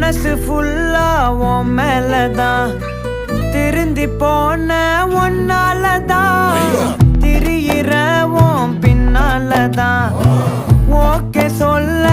மனசு ஃபுல்லா உன் மேலதான் திருந்தி போன ஒன்னாலதான் திரியிற உன் பின்னாலதான் ஓகே சொல்ல